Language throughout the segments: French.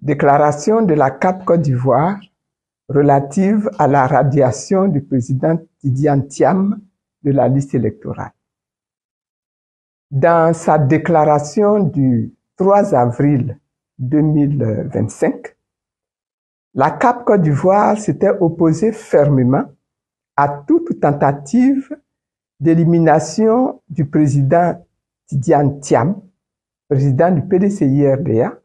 Déclaration de la CAP Côte d'Ivoire relative à la radiation du président Tidiane Thiam de la liste électorale. Dans sa déclaration du 3 avril 2025, la CAP Côte d'Ivoire s'était opposée fermement à toute tentative d'élimination du président Tidiane Thiam, président du PDCI-RDA,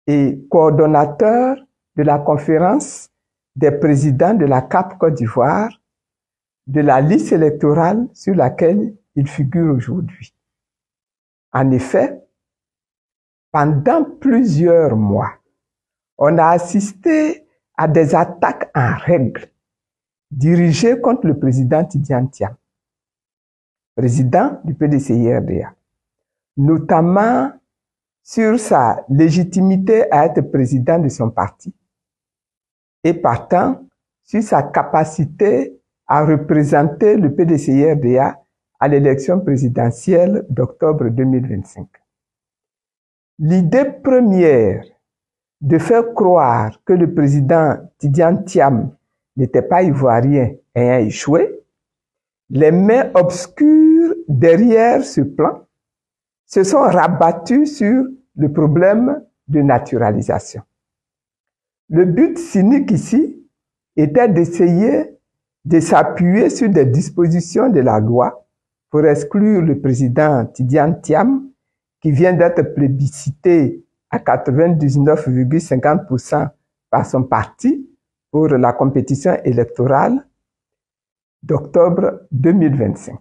et coordonnateur de la conférence des présidents de la CAP Côte d'Ivoire, de la liste électorale sur laquelle il figure aujourd'hui. En effet, pendant plusieurs mois, on a assisté à des attaques en règle dirigées contre le président Tidiane Thiam, président du PDCI-RDA, notamment sur sa légitimité à être président de son parti et partant sur sa capacité à représenter le PDCI-RDA à l'élection présidentielle d'octobre 2025. L'idée première de faire croire que le président Tidiane Thiam n'était pas ivoirien ayant échoué, les mains obscures derrière ce plan se sont rabattues sur le problème de naturalisation. Le but cynique ici était d'essayer de s'appuyer sur des dispositions de la loi pour exclure le président Tidiane Thiam, qui vient d'être plébiscité à 99,50% par son parti pour la compétition électorale d'octobre 2025.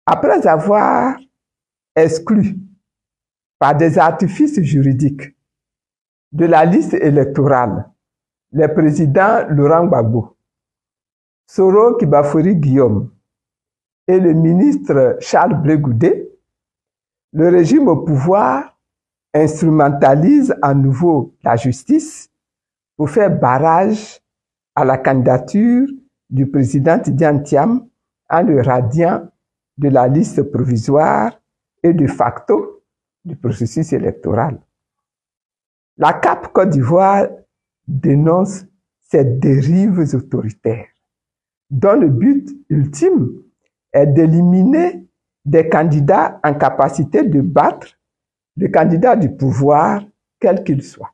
Après avoir exclu par des artifices juridiques de la liste électorale les présidents Laurent Gbagbo, Soro Kibafori Guillaume et le ministre Charles Blé Goudé, le régime au pouvoir instrumentalise à nouveau la justice pour faire barrage à la candidature du président Tidiane Thiam en le radiant de la liste provisoire et de facto du processus électoral. La CAP Côte d'Ivoire dénonce ces dérives autoritaires, dont le but ultime est d'éliminer des candidats en capacité de battre le candidat du pouvoir, quel qu'il soit.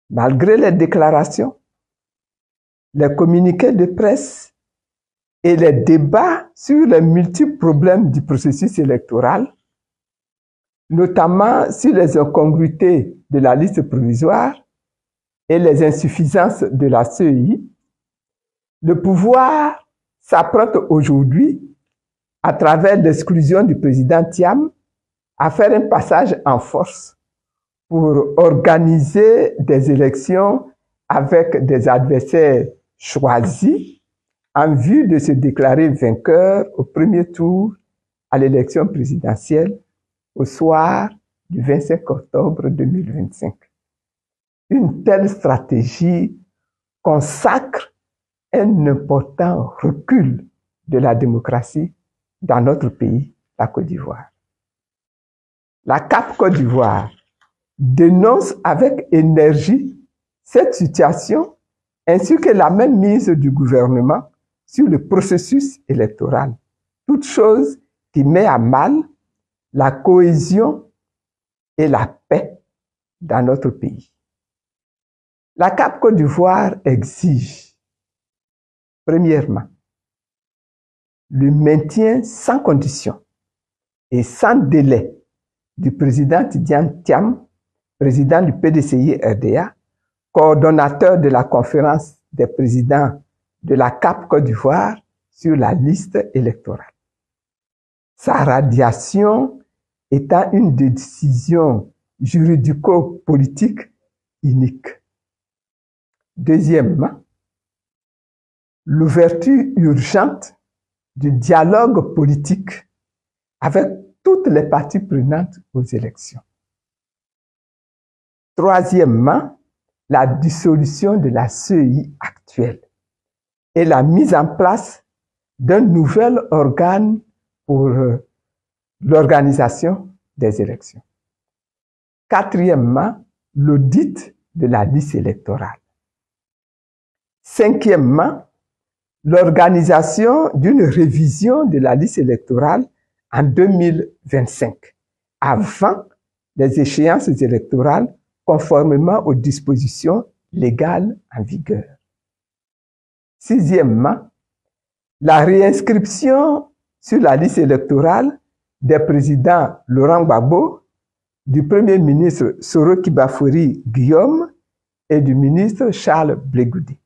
Malgré les déclarations, les communiqués de presse et les débats sur les multiples problèmes du processus électoral, notamment sur les incongruités de la liste provisoire et les insuffisances de la CEI, le pouvoir s'apprête aujourd'hui, à travers l'exclusion du président Thiam, à faire un passage en force pour organiser des élections avec des adversaires choisis en vue de se déclarer vainqueur au premier tour à l'élection présidentielle au soir du 25 octobre 2025. Une telle stratégie consacre un important recul de la démocratie dans notre pays, la Côte d'Ivoire. La CAP Côte d'Ivoire dénonce avec énergie cette situation ainsi que la mainmise du gouvernement sur le processus électoral, toute chose qui met à mal la cohésion et la paix dans notre pays. La CAP Côte d'Ivoire exige, premièrement, le maintien sans condition et sans délai du président Tidiane Thiam, président du PDCI-RDA, coordonnateur de la conférence des présidents de la CAP Côte d'Ivoire sur la liste électorale. Sa radiation étant une décision juridico-politique unique. Deuxièmement, l'ouverture urgente du dialogue politique avec toutes les parties prenantes aux élections. Troisièmement, la dissolution de la CEI actuelle et la mise en place d'un nouvel organe pour l'organisation des élections. Quatrièmement, l'audit de la liste électorale. Cinquièmement, l'organisation d'une révision de la liste électorale en 2025, avant les échéances électorales conformément aux dispositions légales en vigueur. Sixièmement, la réinscription sur la liste électorale des présidents Laurent Gbagbo, du Premier ministre Soro Kibafori Guillaume et du ministre Charles Blegoudi.